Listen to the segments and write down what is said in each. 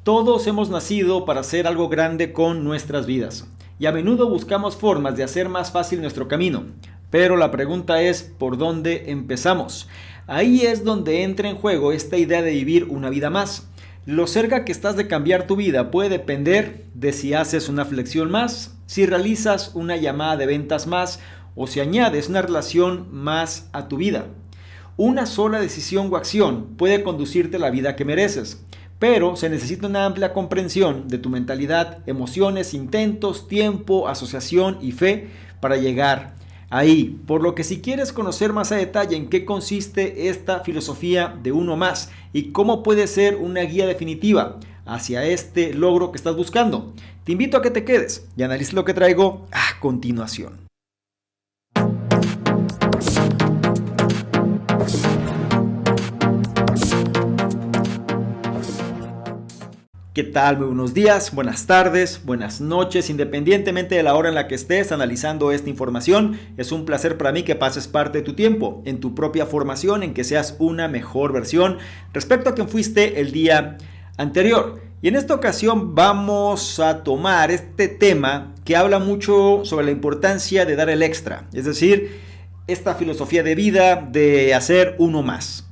Todos hemos nacido para hacer algo grande con nuestras vidas y a menudo buscamos formas de hacer más fácil nuestro camino. Pero la pregunta es, ¿por dónde empezamos? Ahí es donde entra en juego esta idea de vivir una vida más. Lo cerca que estás de cambiar tu vida puede depender de si haces una flexión más, si realizas una llamada de ventas más o si añades una relación más a tu vida. Una sola decisión o acción puede conducirte a la vida que mereces. Pero se necesita una amplia comprensión de tu mentalidad, emociones, intentos, tiempo, asociación y fe para llegar ahí. Por lo que si quieres conocer más a detalle en qué consiste esta filosofía de uno más y cómo puede ser una guía definitiva hacia este logro que estás buscando, te invito a que te quedes y analices lo que traigo a continuación. ¿Qué tal? Muy buenos días, buenas tardes, buenas noches, independientemente de la hora en la que estés analizando esta información. Es un placer para mí que pases parte de tu tiempo en tu propia formación, en que seas una mejor versión respecto a quien fuiste el día anterior. Y en esta ocasión vamos a tomar este tema que habla mucho sobre la importancia de dar el extra, es decir, esta filosofía de vida de hacer uno más.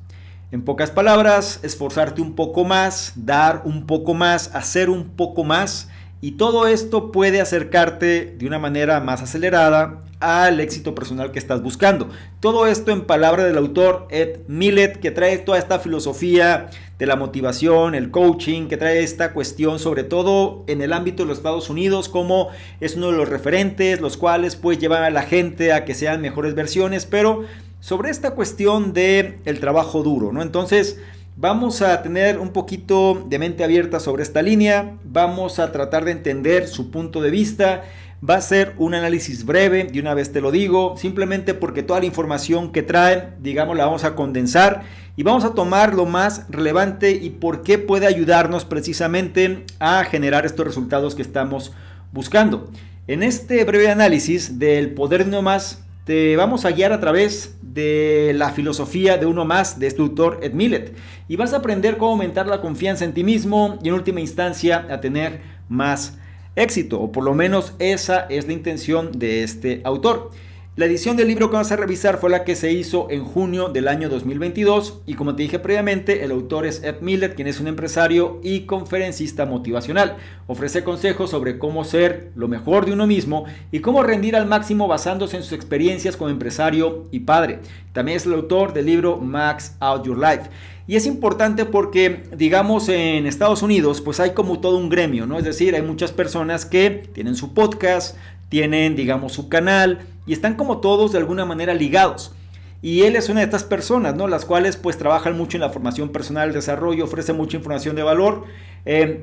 En pocas palabras, esforzarte un poco más, dar un poco más, hacer un poco más, y todo esto puede acercarte de una manera más acelerada al éxito personal que estás buscando. Todo esto en palabras del autor Ed Mylett, que trae toda esta filosofía de la motivación, el coaching, que trae esta cuestión sobre todo en el ámbito de los Estados Unidos, como es uno de los referentes, los cuales pues llevan a la gente a que sean mejores versiones, pero sobre esta cuestión de el trabajo duro, ¿no? Entonces vamos a tener un poquito de mente abierta sobre esta línea, vamos a tratar de entender su punto de vista. Va a ser un análisis breve, de una vez te lo digo, simplemente porque toda la información que traen, digamos, la vamos a condensar y vamos a tomar lo más relevante y por qué puede ayudarnos precisamente a generar estos resultados que estamos buscando. En este breve análisis del poder de uno más, te vamos a guiar a través de la filosofía de uno más de este autor Ed Mylett y vas a aprender cómo aumentar la confianza en ti mismo y en última instancia a tener más éxito, o por lo menos esa es la intención de este autor. La edición del libro que vamos a revisar fue la que se hizo en junio del año 2022 y como te dije previamente, el autor es Ed Mylett, quien es un empresario y conferencista motivacional. Ofrece consejos sobre cómo ser lo mejor de uno mismo y cómo rendir al máximo basándose en sus experiencias como empresario y padre. También es el autor del libro Max Out Your Life. Y es importante porque, digamos, en Estados Unidos, pues hay como todo un gremio, ¿no? Es decir, hay muchas personas que tienen su podcast, tienen, digamos, su canal y están como todos de alguna manera ligados. Y él es una de estas personas, ¿no? Las cuales pues trabajan mucho en la formación personal, el desarrollo, ofrece mucha información de valor.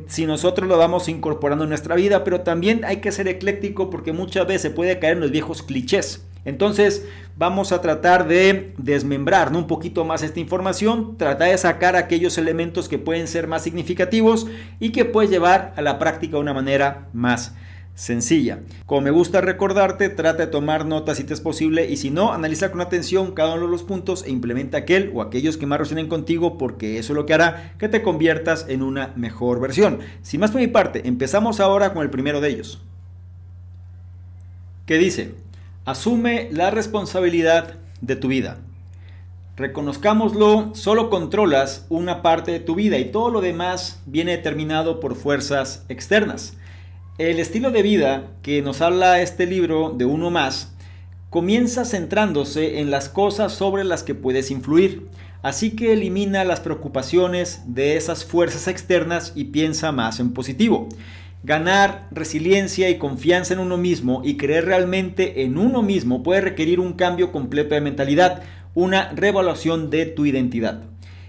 Si nosotros lo vamos incorporando en nuestra vida, pero también hay que ser ecléctico porque muchas veces se puede caer en los viejos clichés. Entonces vamos a tratar de desmembrar, ¿no?, un poquito más esta información, tratar de sacar aquellos elementos que pueden ser más significativos y que puedes llevar a la práctica de una manera más sencilla. Como me gusta recordarte, trata de tomar notas si te es posible y si no, analiza con atención cada uno de los puntos e implementa aquel o aquellos que más resuenen contigo porque eso es lo que hará que te conviertas en una mejor versión. Sin más por mi parte, empezamos ahora con el primero de ellos, que dice: asume la responsabilidad de tu vida. Reconozcámoslo, solo controlas una parte de tu vida y todo lo demás viene determinado por fuerzas externas. El estilo de vida que nos habla este libro de uno más comienza centrándose en las cosas sobre las que puedes influir, así que elimina las preocupaciones de esas fuerzas externas y piensa más en positivo. Ganar resiliencia y confianza en uno mismo y creer realmente en uno mismo puede requerir un cambio completo de mentalidad, una reevaluación de tu identidad.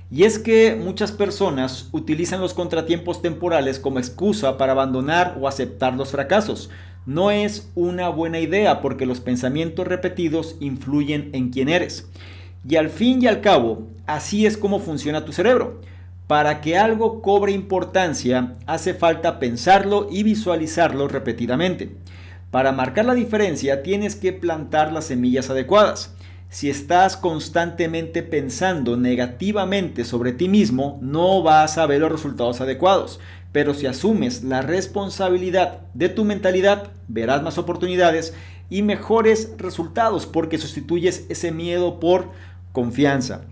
Y es que muchas personas utilizan los contratiempos temporales como excusa para abandonar o aceptar los fracasos. No es una buena idea porque los pensamientos repetidos influyen en quién eres. Y al fin y al cabo, así es como funciona tu cerebro. Para que algo cobre importancia, hace falta pensarlo y visualizarlo repetidamente. Para marcar la diferencia, tienes que plantar las semillas adecuadas. Si estás constantemente pensando negativamente sobre ti mismo, no vas a ver los resultados adecuados. pero si asumes la responsabilidad de tu mentalidad, verás más oportunidades y mejores resultados porque sustituyes ese miedo por confianza.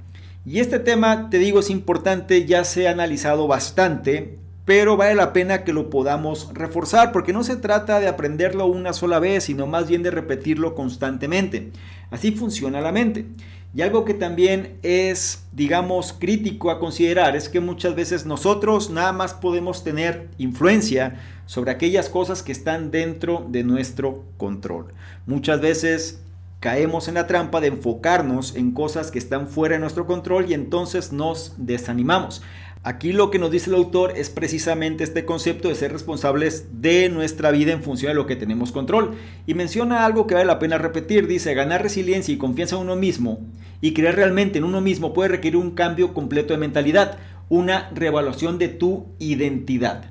Y este tema, te digo, es importante, ya se ha analizado bastante, pero vale la pena que lo podamos reforzar porque no se trata de aprenderlo una sola vez, sino más bien de repetirlo constantemente. Así funciona la mente. Y algo que también es, digamos, crítico a considerar es que muchas veces nosotros nada más podemos tener influencia sobre aquellas cosas que están dentro de nuestro control. Muchas veces caemos en la trampa de enfocarnos en cosas que están fuera de nuestro control y entonces nos desanimamos. Aquí lo que nos dice el autor es precisamente este concepto de ser responsables de nuestra vida en función de lo que tenemos control. Y menciona algo que vale la pena repetir. Dice, ganar resiliencia y confianza en uno mismo y creer realmente en uno mismo puede requerir un cambio completo de mentalidad, una reevaluación de tu identidad.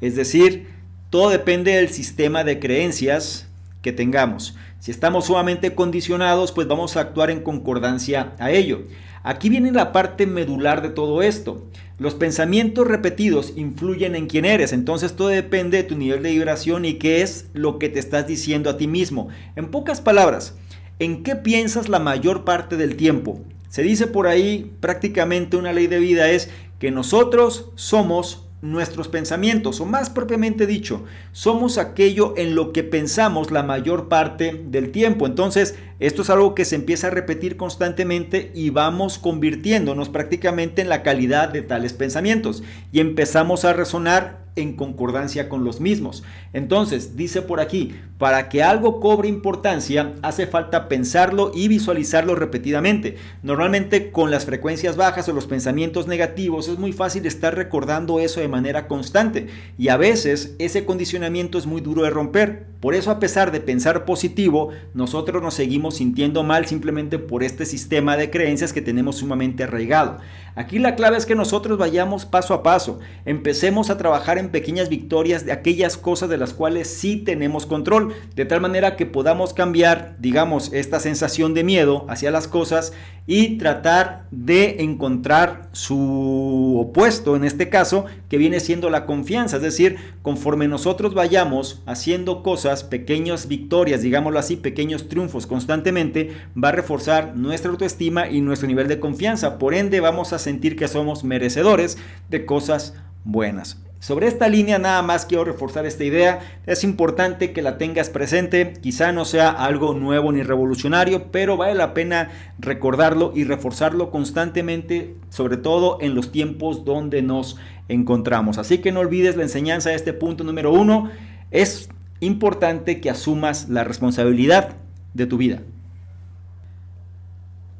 Es decir, todo depende del sistema de creencias que tengamos. Si estamos sumamente condicionados, pues vamos a actuar en concordancia a ello. Aquí viene la parte medular de todo esto. Los pensamientos repetidos influyen en quién eres, entonces todo depende de tu nivel de vibración y qué es lo que te estás diciendo a ti mismo. En pocas palabras, ¿en qué piensas la mayor parte del tiempo? Se dice por ahí, prácticamente una ley de vida es que nosotros somos nuestros pensamientos, o más propiamente dicho, somos aquello en lo que pensamos la mayor parte del tiempo. Entonces, esto es algo que se empieza a repetir constantemente y vamos convirtiéndonos prácticamente en la calidad de tales pensamientos y empezamos a resonar en concordancia con los mismos. Entonces, dice por aquí, para que algo cobre importancia, hace falta pensarlo y visualizarlo repetidamente. Normalmente con las frecuencias bajas o los pensamientos negativos es muy fácil estar recordando eso de manera constante y a veces ese condicionamiento es muy duro de romper. Por eso, a pesar de pensar positivo, nosotros nos seguimos sintiendo mal simplemente por este sistema de creencias que tenemos sumamente arraigado. Aquí la clave es que nosotros vayamos paso a paso, empecemos a trabajar en pequeñas victorias de aquellas cosas de las cuales sí tenemos control, de tal manera que podamos cambiar, digamos, esta sensación de miedo hacia las cosas y tratar de encontrar su opuesto, en este caso, que viene siendo la confianza. Es decir, conforme nosotros vayamos haciendo cosas, pequeñas victorias, digámoslo así, pequeños triunfos constantemente, va a reforzar nuestra autoestima y nuestro nivel de confianza. Por ende, vamos a sentir que somos merecedores de cosas buenas. Sobre esta línea nada más quiero reforzar esta idea, es importante que la tengas presente, quizá no sea algo nuevo ni revolucionario, pero vale la pena recordarlo y reforzarlo constantemente, sobre todo en los tiempos donde nos encontramos. Así que no olvides la enseñanza de este punto número 1, es importante que asumas la responsabilidad de tu vida.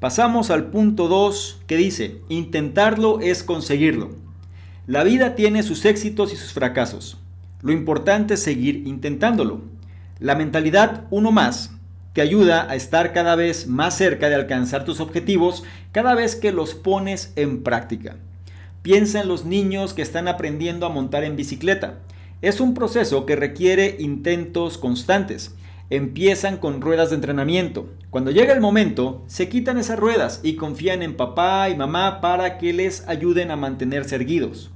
Pasamos al punto 2 que dice, intentarlo es conseguirlo. La vida tiene sus éxitos y sus fracasos. Lo importante es seguir intentándolo. La mentalidad uno más te ayuda a estar cada vez más cerca de alcanzar tus objetivos cada vez que los pones en práctica. Piensa en los niños que están aprendiendo a montar en bicicleta. Es un proceso que requiere intentos constantes. Empiezan con ruedas de entrenamiento. Cuando llega el momento, se quitan esas ruedas y confían en papá y mamá para que les ayuden a mantenerse erguidos.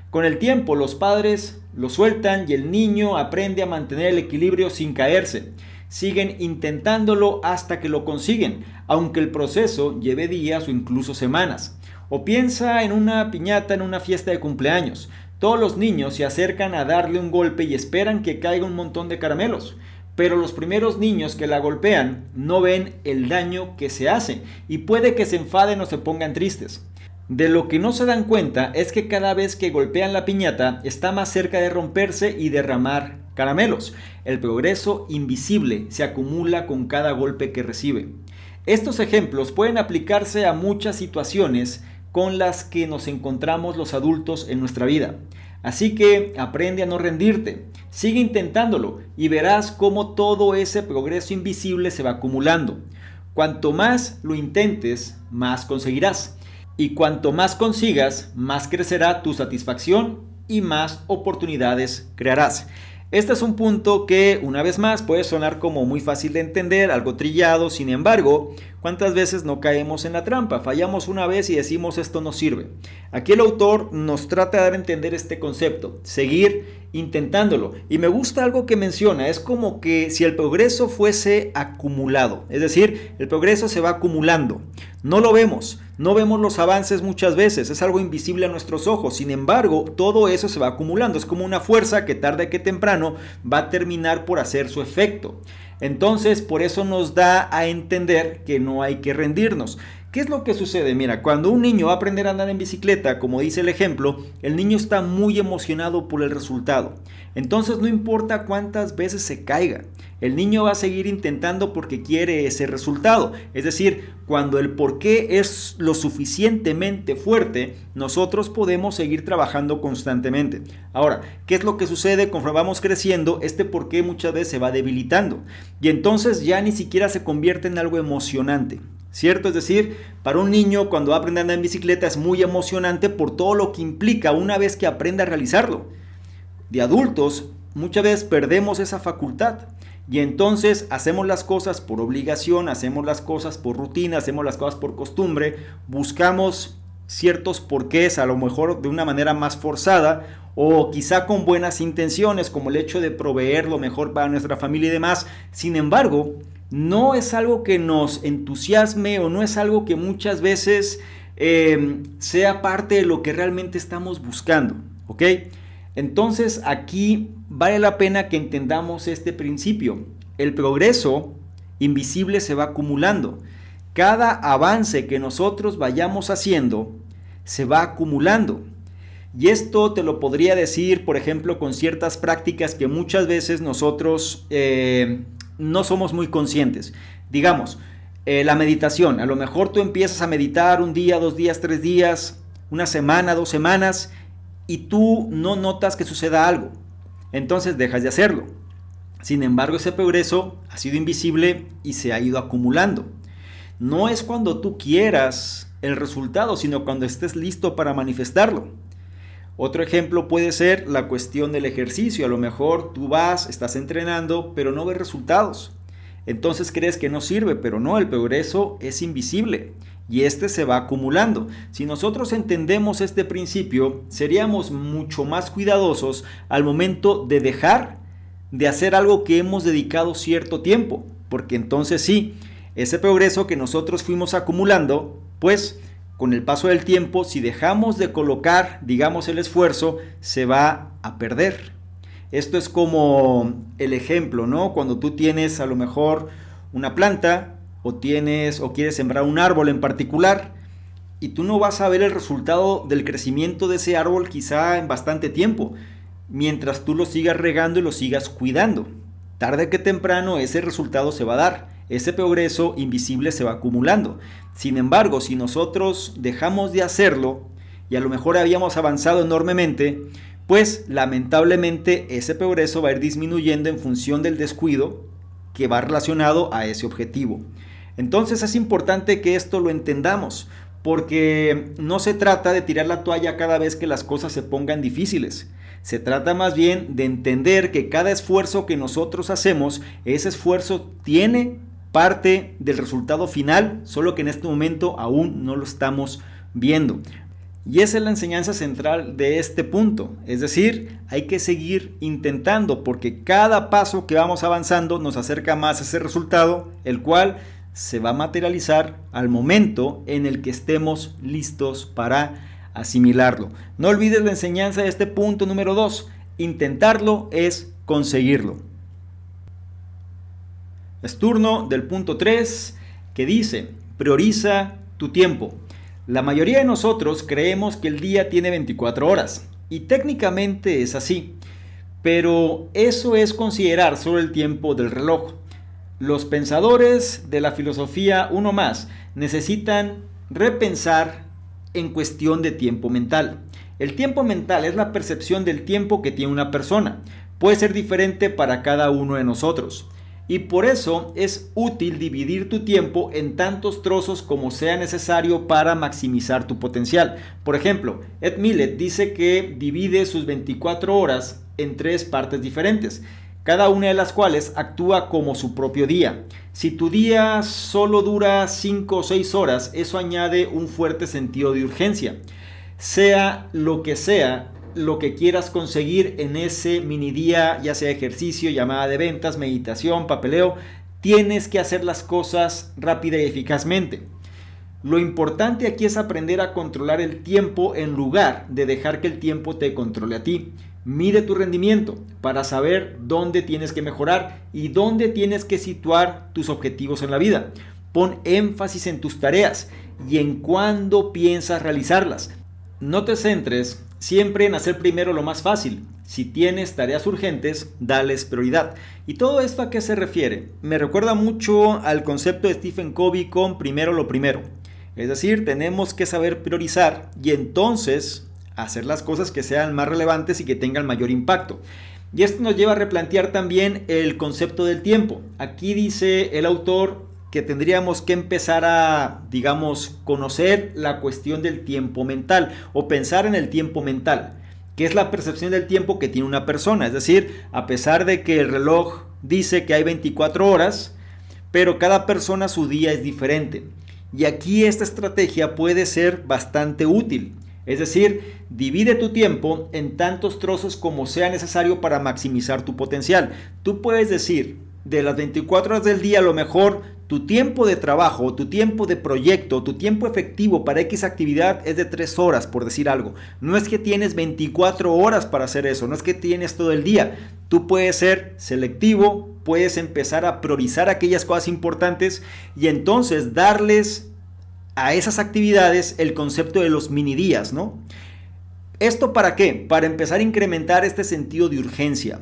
Con el tiempo, los padres lo sueltan y el niño aprende a mantener el equilibrio sin caerse. Siguen intentándolo hasta que lo consiguen, aunque el proceso lleve días o incluso semanas. O piensa en una piñata en una fiesta de cumpleaños. Todos los niños se acercan a darle un golpe y esperan que caiga un montón de caramelos. Pero los primeros niños que la golpean no ven el daño que se hace y puede que se enfaden o se pongan tristes. De lo que no se dan cuenta es que cada vez que golpean la piñata está más cerca de romperse y derramar caramelos. El progreso invisible se acumula con cada golpe que recibe. Estos ejemplos pueden aplicarse a muchas situaciones con las que nos encontramos los adultos en nuestra vida. Así que aprende a no rendirte, sigue intentándolo y verás cómo todo ese progreso invisible se va acumulando. Cuanto más lo intentes, más conseguirás. Y cuanto más consigas, más crecerá tu satisfacción y más oportunidades crearás. Este es un punto que, una vez más, puede sonar como muy fácil de entender, algo trillado. Sin embargo, ¿cuántas veces no caemos en la trampa? Fallamos una vez y decimos esto no sirve. Aquí el autor nos trata de dar a entender este concepto, seguir intentándolo. Y me gusta algo que menciona, es como que si el progreso fuese acumulado, es decir, el progreso se va acumulando. No lo vemos, no vemos los avances muchas veces, es algo invisible a nuestros ojos. Sin embargo, todo eso se va acumulando, es como una fuerza que tarde que temprano va a terminar por hacer su efecto. Entonces, por eso nos da a entender que no hay que rendirnos. ¿Qué es lo que sucede? Mira, cuando un niño va a aprender a andar en bicicleta, como dice el ejemplo, el niño está muy emocionado por el resultado. Entonces no importa cuántas veces se caiga, el niño va a seguir intentando porque quiere ese resultado. Es decir, cuando el porqué es lo suficientemente fuerte, nosotros podemos seguir trabajando constantemente. Ahora, ¿qué es lo que sucede conforme vamos creciendo? Este porqué muchas veces se va debilitando y entonces ya ni siquiera se convierte en algo emocionante. ¿Cierto? Es decir, para un niño cuando aprende a andar en bicicleta es muy emocionante por todo lo que implica una vez que aprende a realizarlo. De adultos, muchas veces perdemos esa facultad y entonces hacemos las cosas por obligación, hacemos las cosas por rutina, hacemos las cosas por costumbre, buscamos ciertos porqués, a lo mejor de una manera más forzada o quizá con buenas intenciones, como el hecho de proveer lo mejor para nuestra familia y demás. Sin embargo, no es algo que nos entusiasme o no es algo que muchas veces sea parte de lo que realmente estamos buscando, ¿ok? Entonces aquí vale la pena que entendamos este principio. El progreso invisible se va acumulando. Cada avance que nosotros vayamos haciendo se va acumulando. Y esto te lo podría decir, por ejemplo, con ciertas prácticas que muchas veces nosotros no somos muy conscientes. Digamos, la meditación. A lo mejor tú empiezas a meditar un día, 2 días, 3 días, una semana, 2 semanas y tú no notas que suceda algo. Entonces dejas de hacerlo. Sin embargo, ese progreso ha sido invisible y se ha ido acumulando. No es cuando tú quieras el resultado, sino cuando estés listo para manifestarlo. Otro ejemplo puede ser la cuestión del ejercicio. A lo mejor tú vas, estás entrenando, pero no ves resultados. Entonces crees que no sirve, pero no, el progreso es invisible y este se va acumulando. Si nosotros entendemos este principio, seríamos mucho más cuidadosos al momento de dejar de hacer algo que hemos dedicado cierto tiempo, porque entonces sí, ese progreso que nosotros fuimos acumulando, pues con el paso del tiempo, si dejamos de colocar, digamos, el esfuerzo, se va a perder. Esto es como el ejemplo, ¿no? Cuando tú tienes a lo mejor una planta o quieres sembrar un árbol en particular y tú no vas a ver el resultado del crecimiento de ese árbol quizá en bastante tiempo, mientras tú lo sigas regando y lo sigas cuidando. Tarde que temprano ese resultado se va a dar, ese progreso invisible se va acumulando. Sin embargo, si nosotros dejamos de hacerlo y a lo mejor habíamos avanzado enormemente, pues lamentablemente ese progreso va a ir disminuyendo en función del descuido que va relacionado a ese objetivo. Entonces es importante que esto lo entendamos, porque no se trata de tirar la toalla cada vez que las cosas se pongan difíciles. Se trata más bien de entender que cada esfuerzo que nosotros hacemos, ese esfuerzo tiene parte del resultado final, solo que en este momento aún no lo estamos viendo. Y esa es la enseñanza central de este punto, es decir, hay que seguir intentando porque cada paso que vamos avanzando nos acerca más a ese resultado, el cual se va a materializar al momento en el que estemos listos para asimilarlo. No olvides la enseñanza de este punto número 2, intentarlo es conseguirlo. Es turno del punto 3 que dice, prioriza tu tiempo. La mayoría de nosotros creemos que el día tiene 24 horas y técnicamente es así, pero eso es considerar solo el tiempo del reloj. Los pensadores de la filosofía uno más necesitan repensar en cuestión de tiempo mental. El tiempo mental es la percepción del tiempo que tiene una persona. Puede ser diferente para cada uno de nosotros. Y por eso es útil dividir tu tiempo en tantos trozos como sea necesario para maximizar tu potencial. Por ejemplo, Ed Mylett dice que divide sus 24 horas en 3 partes diferentes, cada una de las cuales actúa como su propio día. Si tu día solo dura 5 o 6 horas, eso añade un fuerte sentido de urgencia. Sea lo que quieras conseguir en ese mini día, ya sea ejercicio, llamada de ventas, meditación, papeleo, tienes que hacer las cosas rápida y eficazmente. Lo importante aquí es aprender a controlar el tiempo en lugar de dejar que el tiempo te controle a ti. Mide tu rendimiento para saber dónde tienes que mejorar y dónde tienes que situar tus objetivos en la vida. Pon énfasis en tus tareas y en cuándo piensas realizarlas. No te centres siempre en hacer primero lo más fácil. Si tienes tareas urgentes, dales prioridad. ¿Y todo esto a qué se refiere? Me recuerda mucho al concepto de Stephen Covey con primero lo primero. Es decir, tenemos que saber priorizar y entonces hacer las cosas que sean más relevantes y que tengan mayor impacto. Y esto nos lleva a replantear también el concepto del tiempo. Aquí dice el autor que tendríamos que empezar a, conocer la cuestión del tiempo mental o pensar en el tiempo mental, que es la percepción del tiempo que tiene una persona. Es decir, a pesar de que el reloj dice que hay 24 horas, pero cada persona su día es diferente. Y aquí esta estrategia puede ser bastante útil. Es decir, divide tu tiempo en tantos trozos como sea necesario para maximizar tu potencial. Tú puedes decir, de las 24 horas del día, a lo mejor tu tiempo de trabajo, tu tiempo de proyecto, tu tiempo efectivo para X actividad es de 3 horas, por decir algo. No es que tienes 24 horas para hacer eso, no es que tienes todo el día. Tú puedes ser selectivo, puedes empezar a priorizar aquellas cosas importantes y entonces darles a esas actividades el concepto de los mini días, ¿no? ¿Esto para qué? Para empezar a incrementar este sentido de urgencia,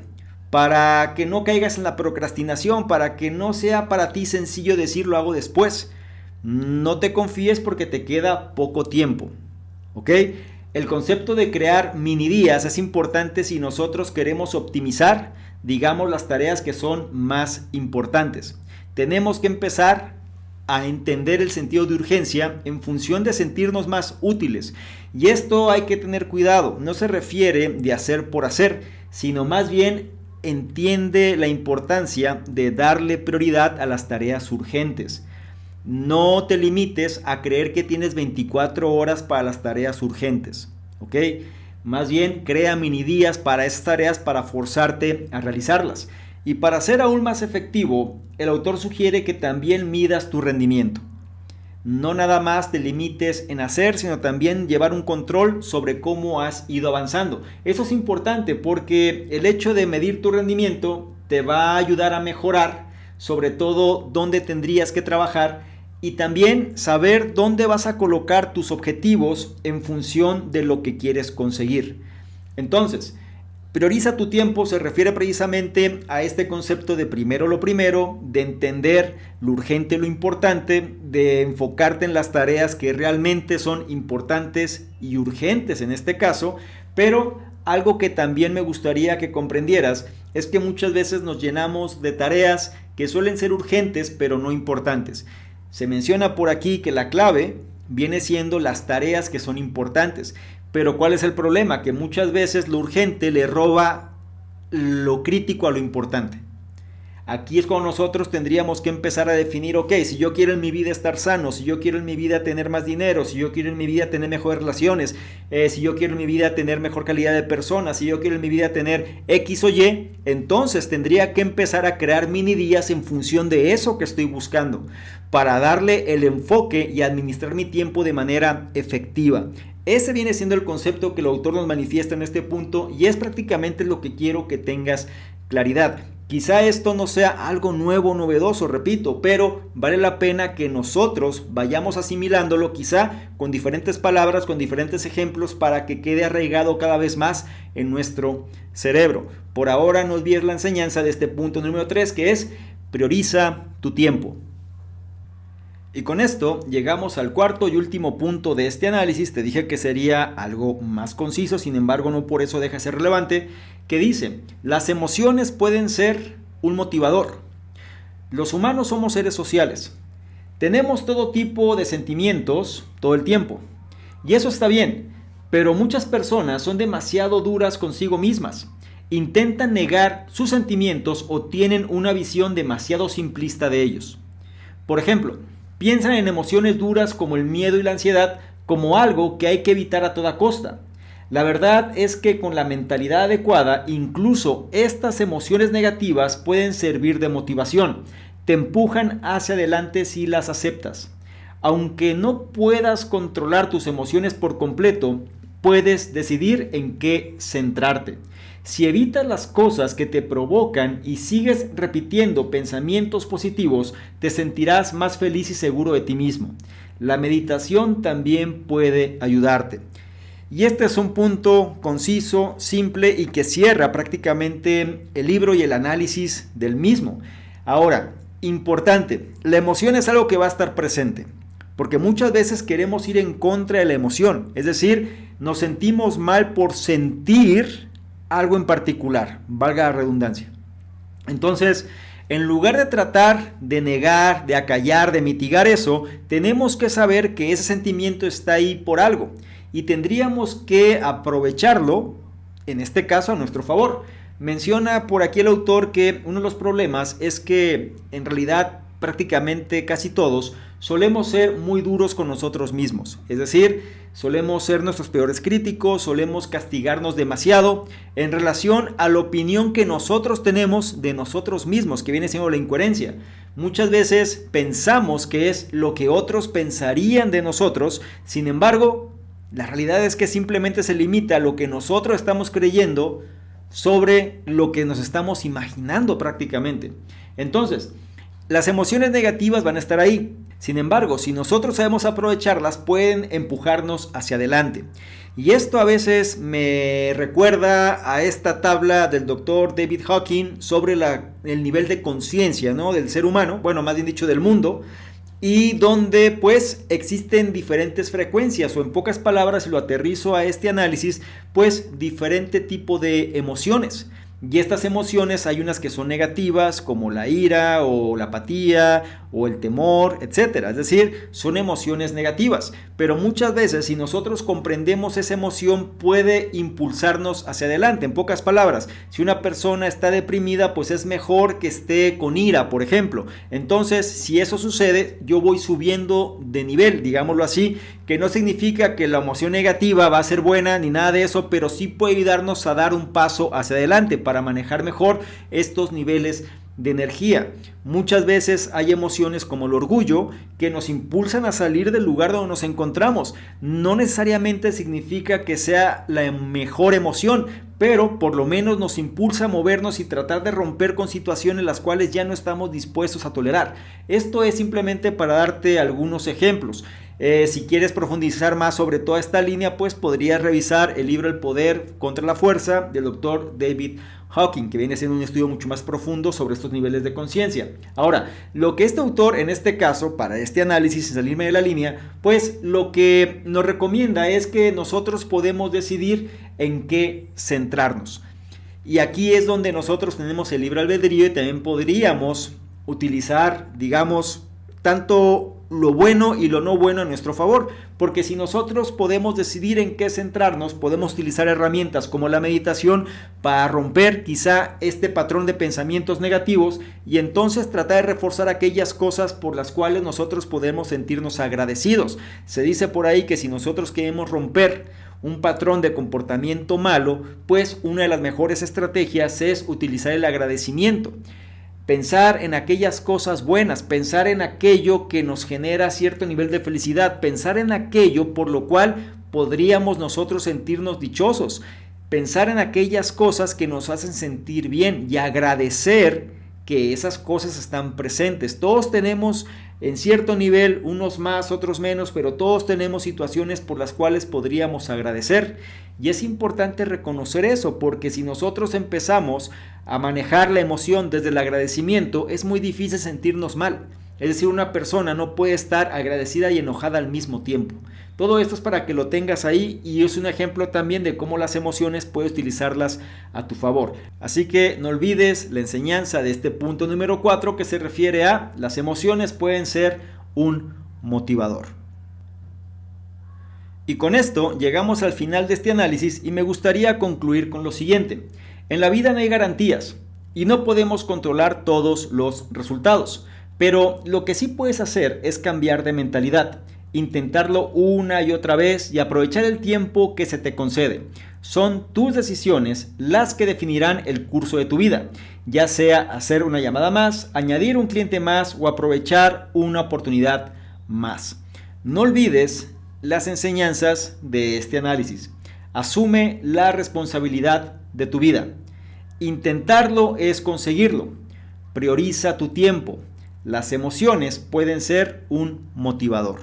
para que no caigas en la procrastinación, para que no sea para ti sencillo decir lo hago después. No te confíes porque te queda poco tiempo, ¿ok? El concepto de crear mini días es importante si nosotros queremos optimizar, las tareas que son más importantes. Tenemos que empezar a entender el sentido de urgencia en función de sentirnos más útiles. Y esto hay que tener cuidado, no se refiere de hacer por hacer, sino más bien entiende la importancia de darle prioridad a las tareas urgentes. No te limites a creer que tienes 24 horas para las tareas urgentes, ¿ok? Más bien crea mini días para esas tareas para forzarte a realizarlas. Y para ser aún más efectivo, el autor sugiere que también midas tu rendimiento. No nada más te limites en hacer, sino también llevar un control sobre cómo has ido avanzando. Eso es importante porque el hecho de medir tu rendimiento te va a ayudar a mejorar, sobre todo dónde tendrías que trabajar y también saber dónde vas a colocar tus objetivos en función de lo que quieres conseguir. Entonces, prioriza tu tiempo se refiere precisamente a este concepto de primero lo primero, de entender lo urgente, lo importante, de enfocarte en las tareas que realmente son importantes y urgentes en este caso, pero algo que también me gustaría que comprendieras es que muchas veces nos llenamos de tareas que suelen ser urgentes pero no importantes. Se menciona por aquí que la clave viene siendo las tareas que son importantes. Pero ¿cuál es el problema? Que muchas veces lo urgente le roba lo crítico a lo importante. Aquí es cuando nosotros tendríamos que empezar a definir, ok, si yo quiero en mi vida estar sano, si yo quiero en mi vida tener más dinero, si yo quiero en mi vida tener mejores relaciones, si yo quiero en mi vida tener mejor calidad de personas, si yo quiero en mi vida tener X o Y, entonces tendría que empezar a crear mini días en función de eso que estoy buscando, para darle el enfoque y administrar mi tiempo de manera efectiva. Ese viene siendo el concepto que el autor nos manifiesta en este punto y es prácticamente lo que quiero que tengas claridad. Quizá esto no sea algo nuevo, novedoso, repito, pero vale la pena que nosotros vayamos asimilándolo quizá con diferentes palabras, con diferentes ejemplos para que quede arraigado cada vez más en nuestro cerebro. Por ahora no olvides la enseñanza de este punto número 3 que es prioriza tu tiempo. Y con esto llegamos al cuarto y último punto de este análisis. Te dije que sería algo más conciso, sin embargo no por eso deja de ser relevante, que dice, las emociones pueden ser un motivador. Los humanos somos seres sociales. Tenemos todo tipo de sentimientos todo el tiempo. Y eso está bien, pero muchas personas son demasiado duras consigo mismas. intentan negar sus sentimientos o tienen una visión demasiado simplista de ellos. Por ejemplo, piensan en emociones duras como el miedo y la ansiedad como algo que hay que evitar a toda costa. La verdad es que con la mentalidad adecuada, incluso estas emociones negativas pueden servir de motivación. Te empujan hacia adelante si las aceptas. Aunque no puedas controlar tus emociones por completo, puedes decidir en qué centrarte. Si evitas las cosas que te provocan y sigues repitiendo pensamientos positivos, te sentirás más feliz y seguro de ti mismo. La meditación también puede ayudarte. Y este es un punto conciso, simple y que cierra prácticamente el libro y el análisis del mismo. Ahora, importante, la emoción es algo que va a estar presente, porque muchas veces queremos ir en contra de la emoción, es decir, nos sentimos mal por sentir algo en particular, valga la redundancia. Entonces, en lugar de tratar de negar, de acallar, de mitigar eso, tenemos que saber que ese sentimiento está ahí por algo y tendríamos que aprovecharlo, en este caso a nuestro favor. Menciona por aquí el autor que uno de los problemas es que en realidad prácticamente casi todos solemos ser muy duros con nosotros mismos, es decir, solemos ser nuestros peores críticos, solemos castigarnos demasiado en relación a la opinión que nosotros tenemos de nosotros mismos, que viene siendo la incoherencia. Muchas veces pensamos que es lo que otros pensarían de nosotros, sin embargo, la realidad es que simplemente se limita a lo que nosotros estamos creyendo sobre lo que nos estamos imaginando prácticamente. Entonces, las emociones negativas van a estar ahí. Sin embargo, si nosotros sabemos aprovecharlas, pueden empujarnos hacia adelante. Y esto a veces me recuerda a esta tabla del doctor David Hawking sobre el nivel de conciencia, ¿no?, del ser humano, bueno, más bien dicho del mundo, y donde pues existen diferentes frecuencias, o en pocas palabras, si lo aterrizo a este análisis, pues diferente tipo de emociones. Y estas emociones hay unas que son negativas, como la ira o la apatía o el temor, etcétera. Es decir, son emociones negativas. Pero muchas veces, si nosotros comprendemos esa emoción, puede impulsarnos hacia adelante. En pocas palabras, si una persona está deprimida, pues es mejor que esté con ira, por ejemplo. Entonces, si eso sucede, yo voy subiendo de nivel, digámoslo así, que no significa que la emoción negativa va a ser buena ni nada de eso, pero sí puede ayudarnos a dar un paso hacia adelante para manejar mejor estos niveles de energía. Muchas veces hay emociones como el orgullo que nos impulsan a salir del lugar donde nos encontramos. No necesariamente significa que sea la mejor emoción, pero por lo menos nos impulsa a movernos y tratar de romper con situaciones las cuales ya no estamos dispuestos a tolerar. Esto es simplemente para darte algunos ejemplos. Si quieres profundizar más sobre toda esta línea, pues podrías revisar el libro El Poder contra la Fuerza del doctor David Hawking, que viene siendo un estudio mucho más profundo sobre estos niveles de conciencia. Ahora, lo que este autor, en este caso, para este análisis, sin salirme de la línea, pues lo que nos recomienda es que nosotros podemos decidir en qué centrarnos. Y aquí es donde nosotros tenemos el libre albedrío y también podríamos utilizar, digamos, tanto lo bueno y lo no bueno a nuestro favor, porque si nosotros podemos decidir en qué centrarnos, podemos utilizar herramientas como la meditación para romper quizá este patrón de pensamientos negativos y entonces tratar de reforzar aquellas cosas por las cuales nosotros podemos sentirnos agradecidos. Se dice por ahí que si nosotros queremos romper un patrón de comportamiento malo, pues una de las mejores estrategias es utilizar el agradecimiento. Pensar en aquellas cosas buenas, pensar en aquello que nos genera cierto nivel de felicidad, pensar en aquello por lo cual podríamos nosotros sentirnos dichosos, pensar en aquellas cosas que nos hacen sentir bien y agradecer que esas cosas están presentes. Todos tenemos en cierto nivel, unos más, otros menos, pero todos tenemos situaciones por las cuales podríamos agradecer. Y es importante reconocer eso, porque si nosotros empezamos a manejar la emoción desde el agradecimiento, es muy difícil sentirnos mal. Es decir, una persona no puede estar agradecida y enojada al mismo tiempo. Todo esto es para que lo tengas ahí y es un ejemplo también de cómo las emociones puedes utilizarlas a tu favor. Así que no olvides la enseñanza de este punto número 4 que se refiere a las emociones pueden ser un motivador. Y con esto llegamos al final de este análisis y me gustaría concluir con lo siguiente. En la vida no hay garantías y no podemos controlar todos los resultados, pero lo que sí puedes hacer es cambiar de mentalidad, intentarlo una y otra vez y aprovechar el tiempo que se te concede. Son tus decisiones las que definirán el curso de tu vida, ya sea hacer una llamada más, añadir un cliente más o aprovechar una oportunidad más. No olvides las enseñanzas de este análisis. Asume la responsabilidad de tu vida. Intentarlo es conseguirlo. Prioriza tu tiempo. Las emociones pueden ser un motivador.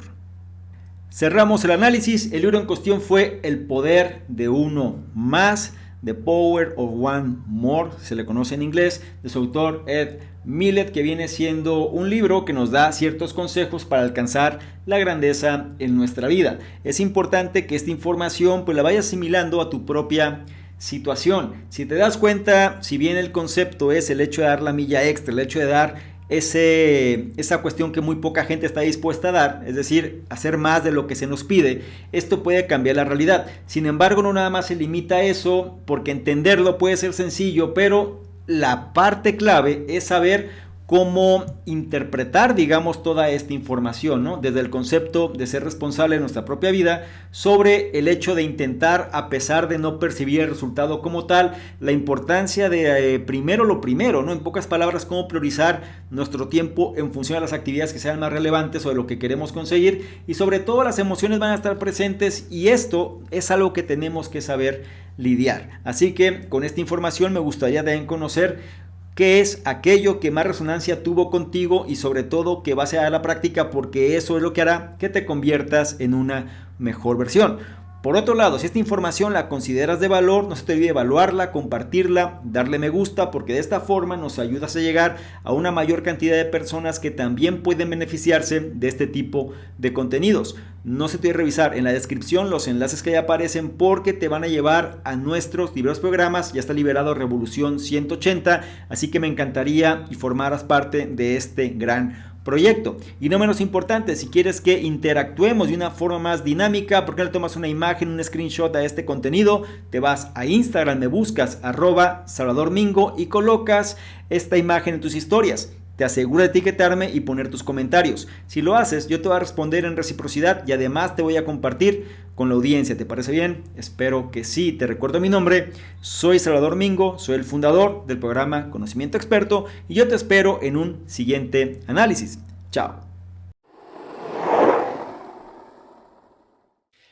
Cerramos el análisis. El libro en cuestión fue El poder de uno más, The Power of One More, se le conoce en inglés, de su autor Ed Mylett, que viene siendo un libro que nos da ciertos consejos para alcanzar la grandeza en nuestra vida. Es importante que esta información pues la vayas asimilando a tu propia situación. Si te das cuenta, si bien el concepto es el hecho de dar la milla extra, el hecho de dar esa cuestión que muy poca gente está dispuesta a dar, es decir, hacer más de lo que se nos pide, esto puede cambiar la realidad. Sin embargo, no nada más se limita a eso, porque entenderlo puede ser sencillo, pero la parte clave es saber cómo interpretar, digamos, toda esta información, ¿no? Desde el concepto de ser responsable de nuestra propia vida, sobre el hecho de intentar, a pesar de no percibir el resultado como tal, la importancia de primero lo primero, ¿no? En pocas palabras, cómo priorizar nuestro tiempo en función de las actividades que sean más relevantes o de lo que queremos conseguir, y sobre todo las emociones van a estar presentes, y esto es algo que tenemos que saber lidiar. Así que con esta información me gustaría también conocer qué es aquello que más resonancia tuvo contigo y sobre todo que vas a dar a la práctica, porque eso es lo que hará que te conviertas en una mejor versión. Por otro lado, si esta información la consideras de valor, no se te olvide evaluarla, compartirla, darle me gusta, porque de esta forma nos ayudas a llegar a una mayor cantidad de personas que también pueden beneficiarse de este tipo de contenidos. No se te olvide revisar en la descripción los enlaces que ya aparecen, porque te van a llevar a nuestros diversos programas. Ya está liberado Revolución 180, así que me encantaría y formaras parte de este gran proyecto. Y no menos importante, si quieres que interactuemos de una forma más dinámica, ¿por qué no le tomas una imagen, un screenshot a este contenido? Te vas a Instagram, me buscas @SalvadorMingo y colocas esta imagen en tus historias. Te aseguro de etiquetarme y poner tus comentarios. Si lo haces, yo te voy a responder en reciprocidad y además te voy a compartir con la audiencia. ¿Te parece bien? Espero que sí. Te recuerdo mi nombre. Soy Salvador Mingo, soy el fundador del programa Conocimiento Experto y yo te espero en un siguiente análisis. Chao.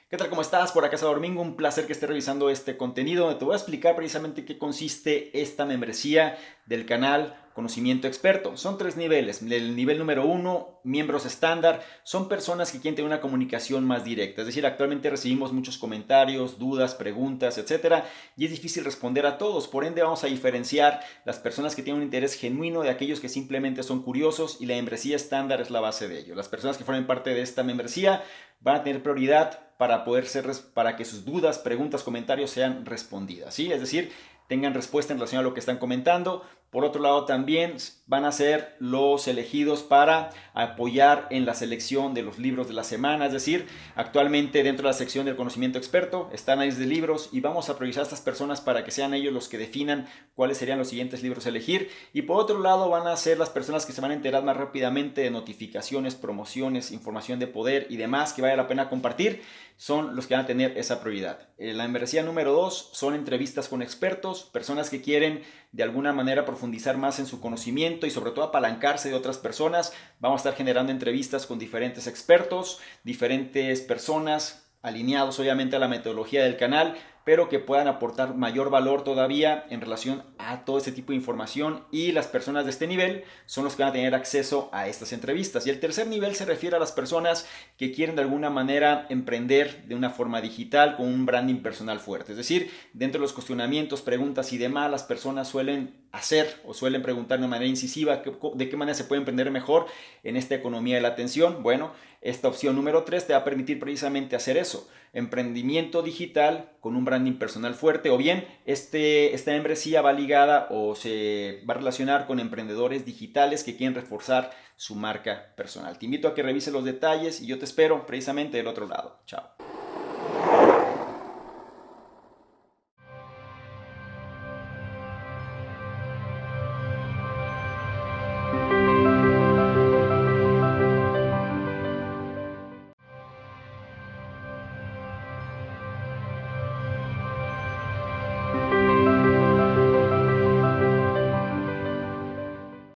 ¿Qué tal? ¿Cómo estás? Por acá Salvador Mingo, un placer que estés revisando este contenido donde te voy a explicar precisamente qué consiste esta membresía del canal Conocimiento Experto. Son 3 niveles. El nivel número 1, miembros estándar, son personas que quieren tener una comunicación más directa. Es decir, actualmente recibimos muchos comentarios, dudas, preguntas, etcétera, y es difícil responder a todos. Por ende, vamos a diferenciar las personas que tienen un interés genuino de aquellos que simplemente son curiosos, y la membresía estándar es la base de ello. Las personas que formen parte de esta membresía van a tener prioridad para que sus dudas, preguntas, comentarios sean respondidas, ¿sí? Es decir, tengan respuesta en relación a lo que están comentando. Por otro lado, también van a ser los elegidos para apoyar en la selección de los libros de la semana. Es decir, actualmente dentro de la sección del Conocimiento Experto está análisis de libros y vamos a priorizar a estas personas para que sean ellos los que definan cuáles serían los siguientes libros a elegir. Y por otro lado, van a ser las personas que se van a enterar más rápidamente de notificaciones, promociones, información de poder y demás que vale la pena compartir. Son los que van a tener esa prioridad. La membresía número 2 son entrevistas con expertos, personas que quieren de alguna manera profundizar más en su conocimiento y sobre todo apalancarse de otras personas. Vamos a estar generando entrevistas con diferentes expertos, diferentes personas alineados obviamente a la metodología del canal, pero que puedan aportar mayor valor todavía en relación a todo este tipo de información, y las personas de este nivel son los que van a tener acceso a estas entrevistas. Y el tercer nivel se refiere a las personas que quieren de alguna manera emprender de una forma digital con un branding personal fuerte. Es decir, dentro de los cuestionamientos, preguntas y demás, las personas suelen hacer o suelen preguntar de manera incisiva de qué manera se puede emprender mejor en esta economía de la atención. Bueno, esta opción número 3 te va a permitir precisamente hacer eso: emprendimiento digital con un branding personal fuerte, o bien esta membresía va ligada o se va a relacionar con emprendedores digitales que quieren reforzar su marca personal. Te invito a que revises los detalles y yo te espero precisamente del otro lado. Chao.